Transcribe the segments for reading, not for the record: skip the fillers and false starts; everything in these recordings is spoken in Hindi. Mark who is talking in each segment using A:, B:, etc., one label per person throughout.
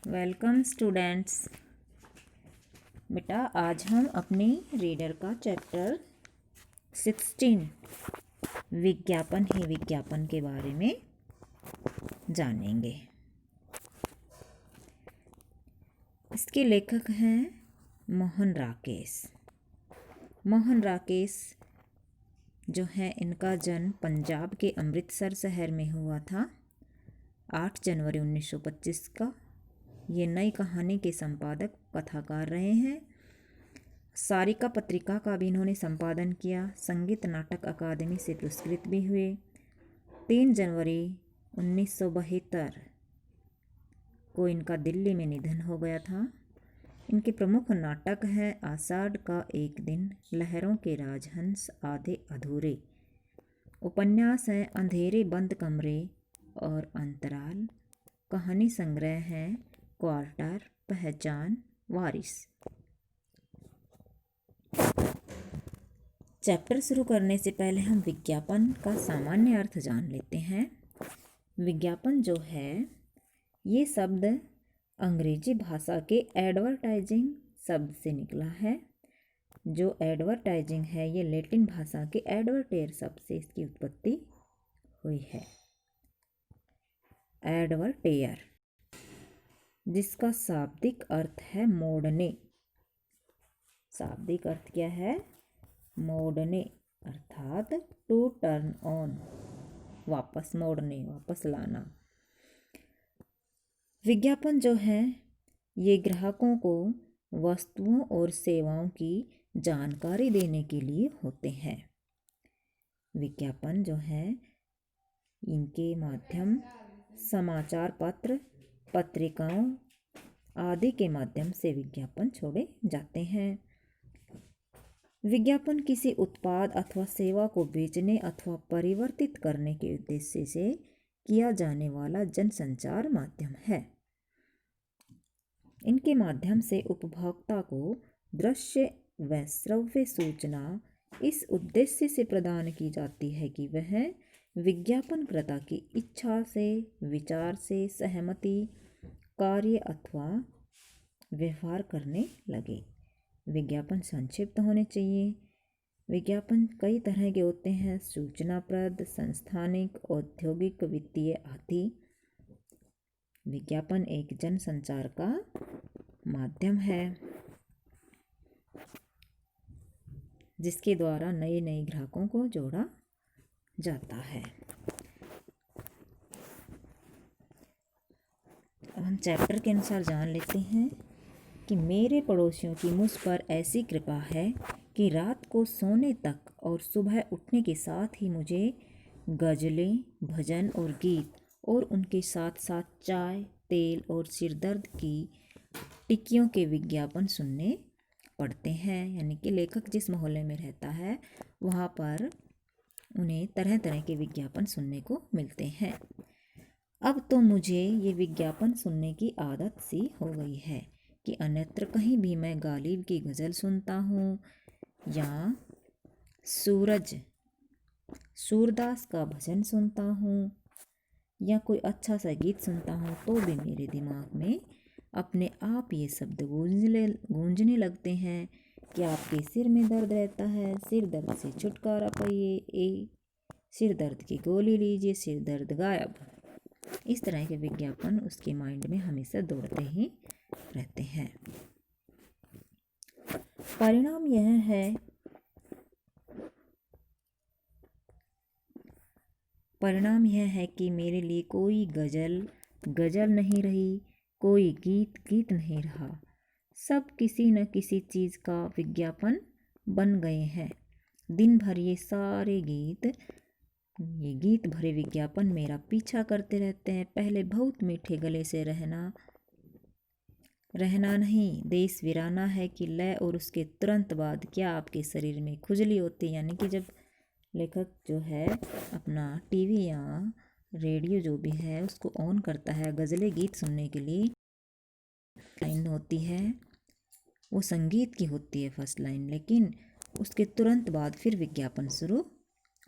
A: Welcome students. बेटा आज हम अपनी रीडर का चैप्टर 16 विज्ञापन ही विज्ञापन के बारे में जानेंगे। इसके लेखक हैं मोहन राकेश। मोहन राकेश जो है, इनका जन्म पंजाब के अमृतसर शहर में हुआ था 8 जनवरी 1925 का। ये नई कहानी के संपादक कथाकार रहे हैं। सारिका पत्रिका का भी इन्होंने संपादन किया। संगीत नाटक अकादमी से पुरस्कृत भी हुए। 3 जनवरी 1972 को इनका दिल्ली में निधन हो गया था। इनके प्रमुख नाटक हैं आषाढ़ का एक दिन, लहरों के राजहंस, आधे अधूरे। उपन्यास हैं अंधेरे बंद कमरे और अंतराल। कहानी संग्रह हैं क्वार्टर, पहचान, वारिस। चैप्टर शुरू करने से पहले हम विज्ञापन का सामान्य अर्थ जान लेते हैं। विज्ञापन जो है, ये शब्द अंग्रेजी भाषा के एडवर्टाइजिंग शब्द से निकला है। जो एडवर्टाइजिंग है, ये लैटिन भाषा के एडवर्टेयर शब्द से इसकी उत्पत्ति हुई है। एडवर्टेयर, जिसका शाब्दिक अर्थ है मोड़ने। शाब्दिक अर्थ क्या है? मोड़ने, अर्थात टू टर्न ऑन, वापस मोड़ने, वापस लाना। विज्ञापन जो है, ये ग्राहकों को वस्तुओं और सेवाओं की जानकारी देने के लिए होते हैं। विज्ञापन जो है, इनके माध्यम समाचार पत्र, पत्रिकाओं आदि के माध्यम से विज्ञापन छोड़े जाते हैं। विज्ञापन किसी उत्पाद अथवा सेवा को बेचने अथवा परिवर्तित करने के उद्देश्य से किया जाने वाला जनसंचार माध्यम है। इनके माध्यम से उपभोक्ता को दृश्य व श्रव्य सूचना इस उद्देश्य से प्रदान की जाती है कि वह विज्ञापनकर्ता की इच्छा से, विचार से सहमति, कार्य अथवा व्यवहार करने लगे। विज्ञापन संक्षिप्त होने चाहिए। विज्ञापन कई तरह के होते हैं: सूचनाप्रद, संस्थानिक, औद्योगिक, वित्तीय आदि। विज्ञापन एक जनसंचार का माध्यम है जिसके द्वारा नए नए ग्राहकों को जोड़ा जाता है। अब हम चैप्टर के अनुसार जान लेते हैं कि मेरे पड़ोसियों की मुझ पर ऐसी कृपा है कि रात को सोने तक और सुबह उठने के साथ ही मुझे गज़लें, भजन और गीत और उनके साथ साथ चाय, तेल और सिरदर्द की टिक्कियों के विज्ञापन सुनने पड़ते हैं। यानी कि लेखक जिस मोहल्ले में रहता है, वहाँ पर उन्हें तरह तरह के विज्ञापन सुनने को मिलते हैं। अब तो मुझे ये विज्ञापन सुनने की आदत सी हो गई है कि अन्यत्र कहीं भी मैं गालिब की गज़ल सुनता हूँ या सूरदास का भजन सुनता हूँ या कोई अच्छा सा गीत सुनता हूँ, तो भी मेरे दिमाग में अपने आप ये शब्द गूंजने लगते हैं कि आपके सिर में दर्द रहता है, सिर दर्द से छुटकारा पाइए, सिर दर्द की गोली लीजिए, सिर दर्द गायब। इस तरह के विज्ञापन उसके माइंड में हमेशा दौड़ते ही रहते हैं। परिणाम यह है कि मेरे लिए कोई गजल नहीं रही, कोई गीत नहीं रहा। सब किसी न किसी चीज़ का विज्ञापन बन गए हैं। दिन भर ये गीत भरे विज्ञापन मेरा पीछा करते रहते हैं। पहले बहुत मीठे गले से रहना नहीं, देश वीराना है कि लय, और उसके तुरंत बाद क्या आपके शरीर में खुजली होती है। यानी कि जब लेखक जो है अपना टीवी या रेडियो जो भी है उसको ऑन करता है गज़लें गीत सुनने के लिए, लाइन होती है वो संगीत की होती है फर्स्ट लाइन, लेकिन उसके तुरंत बाद फिर विज्ञापन शुरू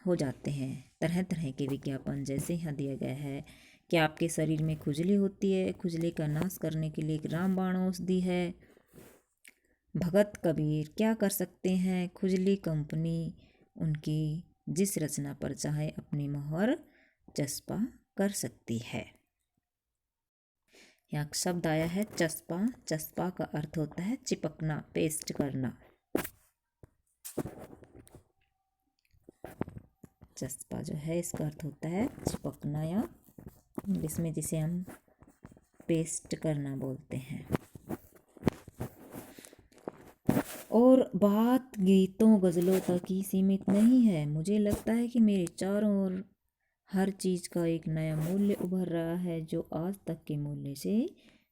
A: हो जाते हैं। तरह तरह के विज्ञापन, जैसे यहाँ दिया गया है क्या आपके शरीर में खुजली होती है? खुजली का नाश करने के लिए एक रामबाण औषधि है। भगत कबीर क्या कर सकते हैं? खुजली कंपनी उनकी जिस रचना पर चाहे अपनी मोहर चस्पा कर सकती है। यहाँ शब्द आया है चस्पा। चस्पा का अर्थ होता है चिपकना, पेस्ट करना। चस्पा जो है इसका अर्थ होता है चिपकना, या इंग्लिश में जिसे हम पेस्ट करना बोलते हैं। और बात गीतों गज़लों तक ही सीमित नहीं है। मुझे लगता है कि मेरे चारों ओर हर चीज़ का एक नया मूल्य उभर रहा है जो आज तक के मूल्य से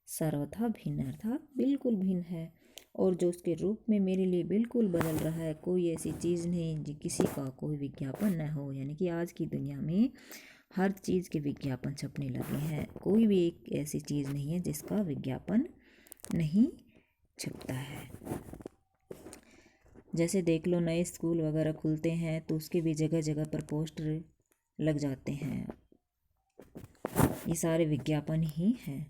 A: सर्वथा भिन्न, अर्थात बिल्कुल भिन्न है, और जो उसके रूप में मेरे लिए बिल्कुल बदल रहा है। कोई ऐसी चीज़ नहीं जो किसी का कोई विज्ञापन न हो, यानी कि आज की दुनिया में हर चीज़ के विज्ञापन छपने लगे हैं। कोई भी एक ऐसी चीज़ नहीं है जिसका विज्ञापन नहीं छपता है। जैसे देख लो, नए स्कूल वगैरह खुलते हैं तो उसके भी जगह जगह पर पोस्टर लग जाते हैं। ये सारे विज्ञापन ही हैं।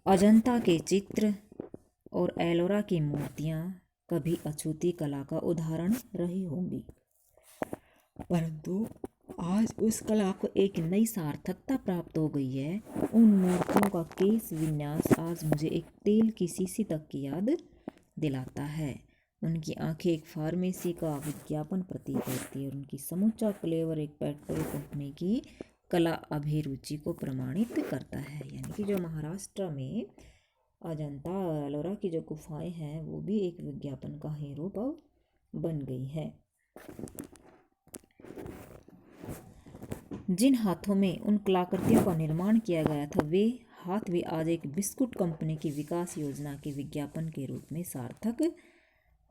A: अजंता के चित्र और एलोरा की मूर्तियाँ कभी अछूती कला का उदाहरण रही होंगी, परंतु आज उस कला को एक नई सार्थकता प्राप्त हो गई है। उन मूर्तियों का केश विन्यास आज मुझे एक तेल की शीशी तक की याद दिलाता है। उनकी आंखें एक फार्मेसी का विज्ञापन प्रतीत होती है और उनकी समूचा फ्लेवर एक पेट्रोल कंपनी की कला अभिरुचि को प्रमाणित करता है। यानी कि जो महाराष्ट्र में अजंता और एलोरा की जो गुफाएं हैं वो भी एक विज्ञापन का हीरो बन गई है। जिन हाथों में उन कलाकृतियों का निर्माण किया गया था वे हाथ भी आज एक बिस्कुट कंपनी की विकास योजना के विज्ञापन के रूप में सार्थक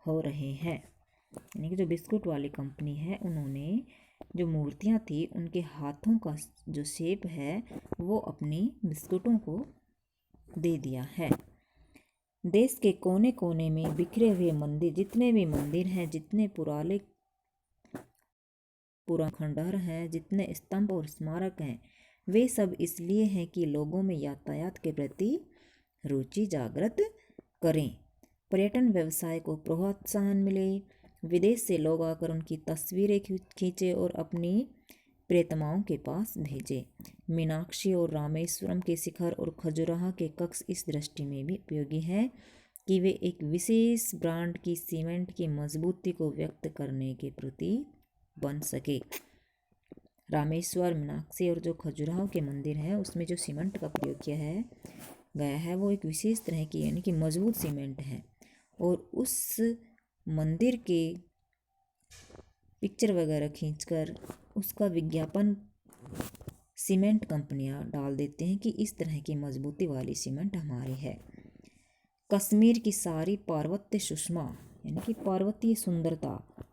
A: हो रहे हैं। यानी कि जो बिस्कुट वाली कंपनी है उन्होंने जो मूर्तियां थी उनके हाथों का जो शेप है वो अपनी बिस्कुटों को दे दिया है। देश के कोने कोने में बिखरे हुए मंदिर, जितने भी मंदिर हैं, जितने पुराने खंडहर हैं, जितने स्तंभ और स्मारक हैं, वे सब इसलिए हैं कि लोगों में यातायात के प्रति रुचि जागृत करें, पर्यटन व्यवसाय को प्रोत्साहन मिले, विदेश से लोग आकर उनकी तस्वीरें खींचे और अपनी प्रियतमाओं के पास भेजे। मीनाक्षी और रामेश्वरम के शिखर और खजुराहो के कक्ष इस दृष्टि में भी उपयोगी हैं कि वे एक विशेष ब्रांड की सीमेंट की मजबूती को व्यक्त करने के प्रति बन सके। रामेश्वर, मीनाक्षी और जो खजुराहो के मंदिर हैं उसमें जो सीमेंट का प्रयोग किया गया है वो एक विशेष तरह की यानी कि मजबूत सीमेंट है, और उस मंदिर के पिक्चर वगैरह खींचकर उसका विज्ञापन सीमेंट कंपनियां डाल देते हैं कि इस तरह की मजबूती वाली सीमेंट हमारी है। कश्मीर की सारी पार्वत्य सुषमा यानी कि पार्वतीय सुंदरता,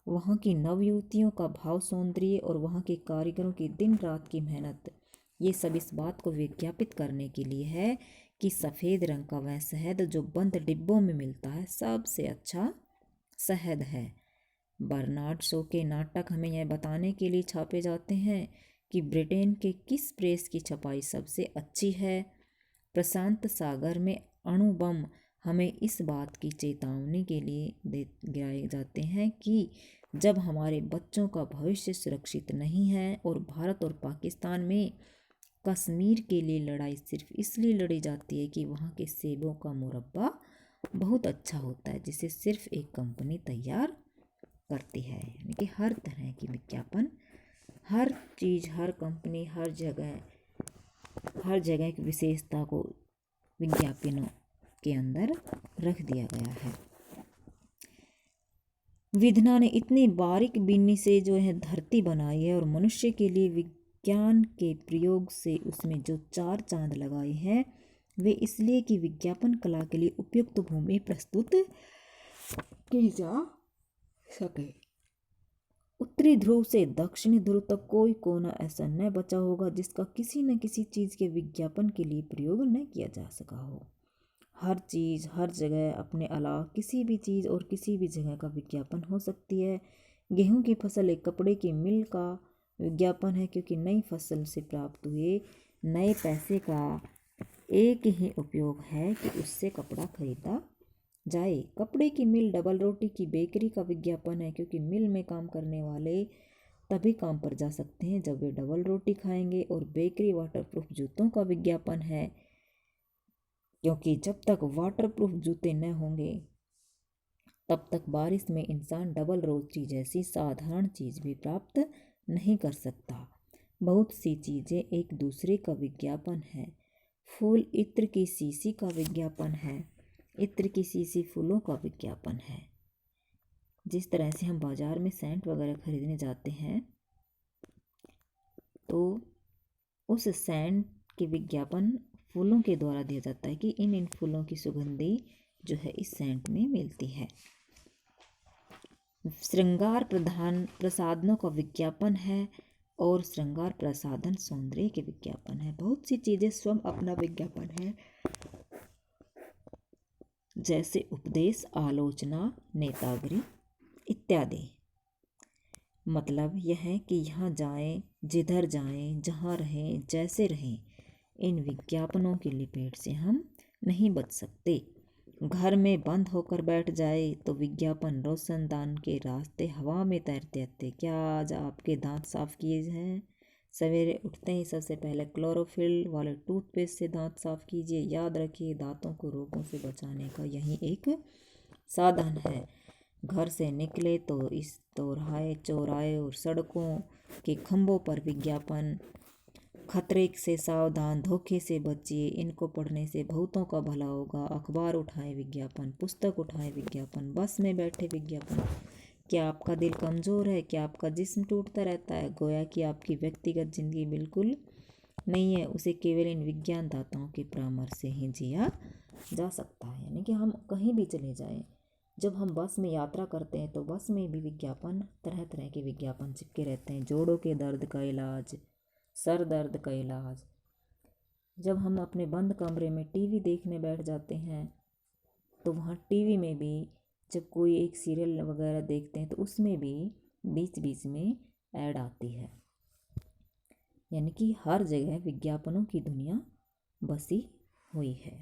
A: वहाँ की नवयुवतियों का भाव सौंदर्य और वहाँ के कारीगरों की दिन रात की मेहनत, ये सब इस बात को विज्ञापित करने के लिए है कि सफ़ेद रंग का वह शहद जो बंद डिब्बों में मिलता है सबसे अच्छा शहद है। बर्नार्ड शो के नाटक हमें यह बताने के लिए छापे जाते हैं कि ब्रिटेन के किस प्रेस की छपाई सबसे अच्छी है। प्रशांत सागर में अणु बम हमें इस बात की चेतावनी के लिए गिराए जाते हैं कि जब हमारे बच्चों का भविष्य सुरक्षित नहीं है और भारत और पाकिस्तान में कश्मीर के लिए लड़ाई सिर्फ इसलिए लड़ी जाती है कि वहाँ के सेबों का मुरब्बा बहुत अच्छा होता है जिसे सिर्फ एक कंपनी तैयार करती है। यानी कि हर तरह की विज्ञापन, हर चीज़, हर कंपनी, हर जगह की विशेषता को विज्ञापनों के अंदर रख दिया गया है। विधना ने इतनी बारीक बीनी से जो है धरती बनाई है और मनुष्य के लिए विज्ञान के प्रयोग से उसमें जो 4 चांद लगाए हैं वे इसलिए कि विज्ञापन कला के लिए उपयुक्त भूमि प्रस्तुत की जा सके। उत्तरी ध्रुव से दक्षिणी ध्रुव तक कोई कोना ऐसा न बचा होगा जिसका किसी न किसी चीज़ के विज्ञापन के लिए प्रयोग न किया जा सका हो। हर चीज़, हर जगह अपने अलावा किसी भी चीज़ और किसी भी जगह का विज्ञापन हो सकती है। गेहूं की फसल एक कपड़े की मिल का विज्ञापन है, क्योंकि नई फसल से प्राप्त हुए नए पैसे का एक ही उपयोग है कि उससे कपड़ा खरीदा जाए। कपड़े की मिल डबल रोटी की बेकरी का विज्ञापन है, क्योंकि मिल में काम करने वाले तभी काम पर जा सकते हैं जब वे डबल रोटी खाएंगे। और बेकरी वाटरप्रूफ जूतों का विज्ञापन है, क्योंकि जब तक वाटरप्रूफ जूते न होंगे तब तक बारिश में इंसान डबल रोटी जैसी साधारण चीज़ भी प्राप्त नहीं कर सकता। बहुत सी चीज़ें एक दूसरे का विज्ञापन है। फूल इत्र की शीशी का विज्ञापन है। इत्र की शीशी फूलों का विज्ञापन है। जिस तरह से हम बाज़ार में सेंट वगैरह खरीदने जाते हैं तो उस सेंट के विज्ञापन फूलों के द्वारा दिया जाता है कि इन इन फूलों की सुगंधी जो है इस सेंट में मिलती है। श्रृंगार प्रसाधनों का विज्ञापन है, और श्रृंगार प्रसाधन सौंदर्य के विज्ञापन है। बहुत सी चीज़ें स्वयं अपना विज्ञापन है, जैसे उपदेश, आलोचना, नेतागिरी इत्यादि। मतलब यह है कि यहाँ जाएं, जिधर जाएं, जहाँ रहें, जैसे रहें, इन विज्ञापनों की लपेट से हम नहीं बच सकते। घर में बंद होकर बैठ जाए तो विज्ञापन रोशनदान के रास्ते हवा में तैरते रहते। क्या आज आपके दांत साफ किए हैं? सवेरे उठते ही सबसे पहले क्लोरोफिल वाले टूथपेस्ट से दांत साफ कीजिए। याद रखिए, दांतों को रोगों से बचाने का यही एक साधन है। घर से निकले तो इस चौराहे और सड़कों के खंभों पर विज्ञापन। खतरे से सावधान, धोखे से बचिए, इनको पढ़ने से बहुतों का भला होगा। अखबार उठाएं विज्ञापन, पुस्तक उठाएं विज्ञापन, बस में बैठे विज्ञापन। क्या आपका दिल कमज़ोर है? क्या आपका जिस्म टूटता रहता है? गोया कि आपकी व्यक्तिगत जिंदगी बिल्कुल नहीं है, उसे केवल इन विज्ञानदाताओं के परामर्श से ही जिया जा सकता है। यानी कि हम कहीं भी चले जाएं, जब हम बस में यात्रा करते हैं तो बस में भी विज्ञापन, तरह तरह के विज्ञापन चिपके रहते हैं। जोड़ों के दर्द का इलाज, सर दर्द का इलाज। जब हम अपने बंद कमरे में टीवी देखने बैठ जाते हैं तो वहाँ टीवी में भी जब कोई एक सीरियल वगैरह देखते हैं तो उसमें भी बीच बीच में ऐड आती है। यानी कि हर जगह विज्ञापनों की दुनिया बसी हुई है।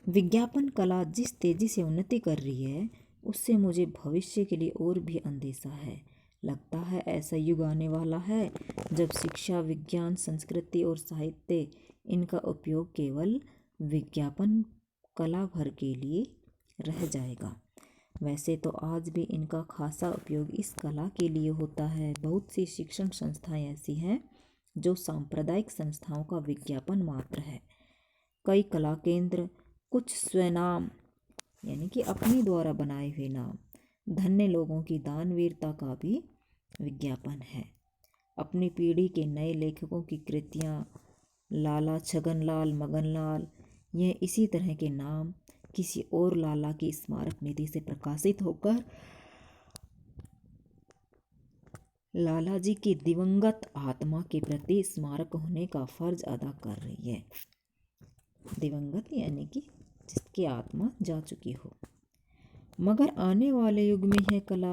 A: विज्ञापन कला जिस तेजी से उन्नति कर रही है उससे मुझे भविष्य के लिए और भी अंदेशा है। लगता है ऐसा युग आने वाला है जब शिक्षा, विज्ञान, संस्कृति और साहित्य, इनका उपयोग केवल विज्ञापन कला भर के लिए रह जाएगा। वैसे तो आज भी इनका खासा उपयोग इस कला के लिए होता है। बहुत सी शिक्षण संस्थाएं ऐसी हैं जो सांप्रदायिक संस्थाओं का विज्ञापन मात्र है। कई कला केंद्र कुछ स्वनाम यानी कि अपने द्वारा बनाए हुए नाम, धन्य लोगों की दानवीरता का भी विज्ञापन है। अपनी पीढ़ी के नए लेखकों की कृतियाँ, लाला छगनलाल, मगनलाल, यह इसी तरह के नाम किसी और लाला की स्मारक निधि से प्रकाशित होकर लाला जी की दिवंगत आत्मा के प्रति स्मारक होने का फर्ज अदा कर रही है। दिवंगत यानी कि जिसकी आत्मा जा चुकी हो। मगर आने वाले युग में यह कला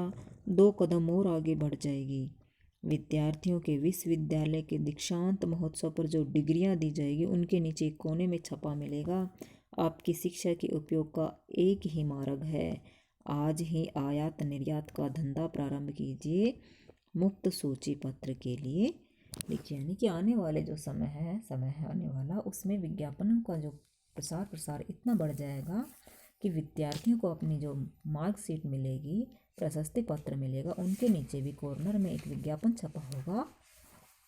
A: 2 कदम और आगे बढ़ जाएगी। विद्यार्थियों के विश्वविद्यालय के दीक्षांत महोत्सव पर जो डिग्रियां दी जाएगी उनके नीचे एक कोने में छपा मिलेगा, आपकी शिक्षा के उपयोग का एक ही मार्ग है, आज ही आयात निर्यात का धंधा प्रारंभ कीजिए, मुफ्त सूची पत्र के लिए लिखिए। यानी कि आने वाले जो समय है आने वाला, उसमें विज्ञापनों का जो प्रसार इतना बढ़ जाएगा कि विद्यार्थियों को अपनी जो मार्कशीट मिलेगी, प्रशस्ति पत्र मिलेगा, उनके नीचे भी कॉर्नर में एक विज्ञापन छपा होगा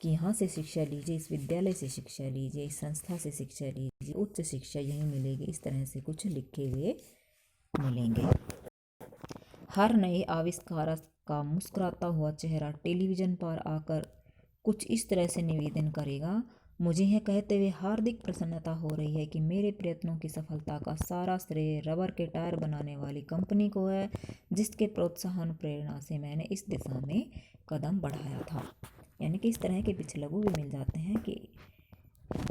A: कि यहाँ से शिक्षा लीजिए, इस विद्यालय से शिक्षा लीजिए, इस संस्था से शिक्षा लीजिए, उच्च शिक्षा यहीं मिलेगी। इस तरह से कुछ लिखे हुए मिलेंगे। हर नए आविष्कार का मुस्कुराता हुआ चेहरा टेलीविज़न पर आकर कुछ इस तरह से निवेदन करेगा, मुझे यह कहते हुए हार्दिक प्रसन्नता हो रही है कि मेरे प्रयत्नों की सफलता का सारा श्रेय रबर के टायर बनाने वाली कंपनी को है, जिसके प्रोत्साहन प्रेरणा से मैंने इस दिशा में कदम बढ़ाया था। यानी कि इस तरह के पिछलगू भी मिल जाते हैं कि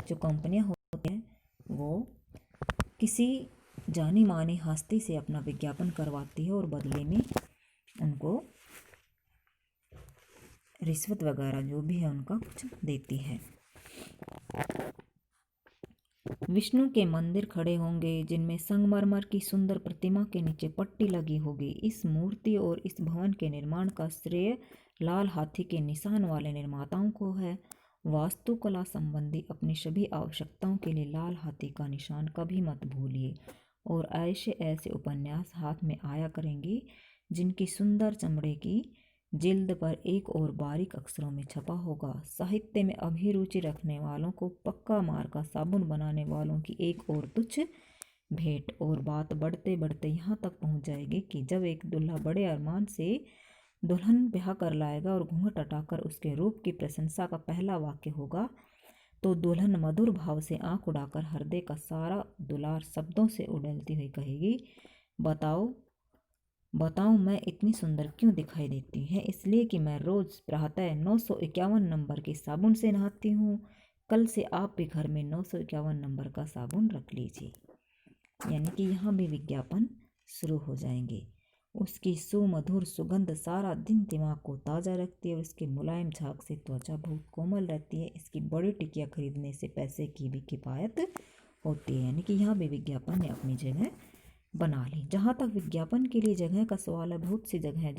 A: जो कंपनियां होती हैं वो किसी जानी मानी हस्ती से अपना विज्ञापन करवाती है और बदले में उनको रिश्वत वगैरह जो भी है उनका कुछ देती है। विष्णु के मंदिर खड़े होंगे जिनमें संगमरमर की सुंदर प्रतिमा के नीचे पट्टी लगी होगी। इस मूर्ति और इस भवन के निर्माण का श्रेय लाल हाथी के निशान वाले निर्माताओं को है। वास्तुकला संबंधी अपनी सभी आवश्यकताओं के लिए लाल हाथी का निशान कभी मत भूलिए। और ऐसे ऐसे उपन्यास हाथ में आया करेंगे जिनकी सुंदर चमड़े की जिल्द पर एक और बारीक अक्षरों में छपा होगा। साहित्य में अभिरुचि रखने वालों को पक्का मार का साबुन बनाने वालों की एक और तुच्छ भेंट। और बात बढ़ते बढ़ते यहाँ तक पहुँच जाएगी कि जब एक दूल्हा बड़े अरमान से दुल्हन ब्याह कर लाएगा और घूंघट हटाकर उसके रूप की प्रशंसा का पहला वाक्य होगा तो दुल्हन मधुर भाव से आंख उड़ाकर हृदय का सारा दुलार शब्दों से उड़ेलती हुई कहेगी, बताओ मैं इतनी सुंदर क्यों दिखाई देती है? इसलिए कि मैं रोज़ प्रातः 951 नंबर के साबुन से नहाती हूँ। कल से आप भी घर में 951 नंबर का साबुन रख लीजिए। यानी कि यहाँ भी विज्ञापन शुरू हो जाएंगे। उसकी सुमधुर सुगंध सारा दिन दिमाग को ताज़ा रखती है। उसके मुलायम झाग से त्वचा बहुत कोमल रहती है। इसकी बड़ी टिकिया खरीदने से पैसे की भी किफ़ायत होती है। यानी कि यहाँ भी विज्ञापन ने अपनी जगह बना ली। जहाँ तक विज्ञापन के लिए जगह का सवाल है, बहुत सी जगह है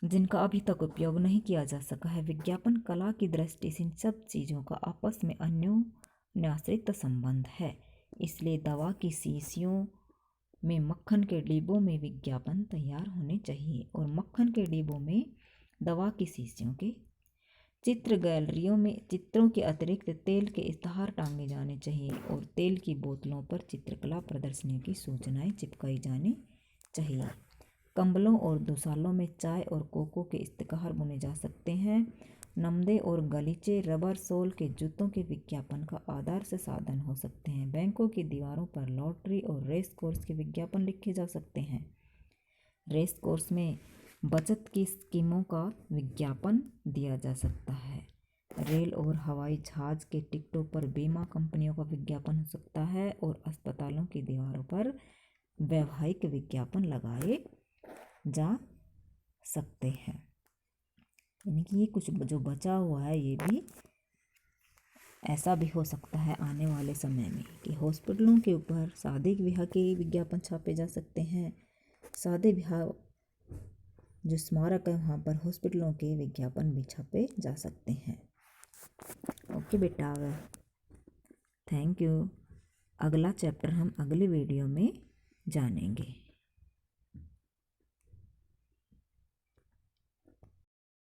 A: जिनका अभी तक उपयोग नहीं किया जा सका है। विज्ञापन कला की दृष्टि से इन सब चीज़ों का आपस में अन्योन्याश्रित संबंध है। इसलिए दवा की शीशियों में मक्खन के डिब्बों में विज्ञापन तैयार होने चाहिए और मक्खन के डिब्बों में दवा की शीशियों के चित्र गैलरियों में चित्रों के अतिरिक्त तेल के इश्तहार टांगे जाने चाहिए और तेल की बोतलों पर चित्रकला प्रदर्शनियों की सूचनाएं चिपकाई जानी चाहिए। कंबलों और दुशालों में चाय और कोको के इश्तहार बुने जा सकते हैं। नमदे और गलीचे रबर सोल के जूतों के विज्ञापन का आदर्श साधन हो सकते हैं। बैंकों की दीवारों पर लॉटरी और रेस कोर्स के विज्ञापन लिखे जा सकते हैं। रेस कोर्स में बचत की स्कीमों का विज्ञापन दिया जा सकता है। रेल और हवाई जहाज के टिकटों पर बीमा कंपनियों का विज्ञापन हो सकता है और अस्पतालों की दीवारों पर वैवाहिक विज्ञापन लगाए जा सकते हैं। यानी कि ये कुछ जो बचा हुआ है ये भी ऐसा भी हो सकता है आने वाले समय में कि हॉस्पिटलों के ऊपर शादी ब्याह के विज्ञापन छापे जा सकते हैं। शादी ब्याह जो स्मारक है वहाँ पर हॉस्पिटलों के विज्ञापन भी छापे जा सकते हैं। ओके बेटा, थैंक यू। अगला चैप्टर हम अगले वीडियो में जानेंगे।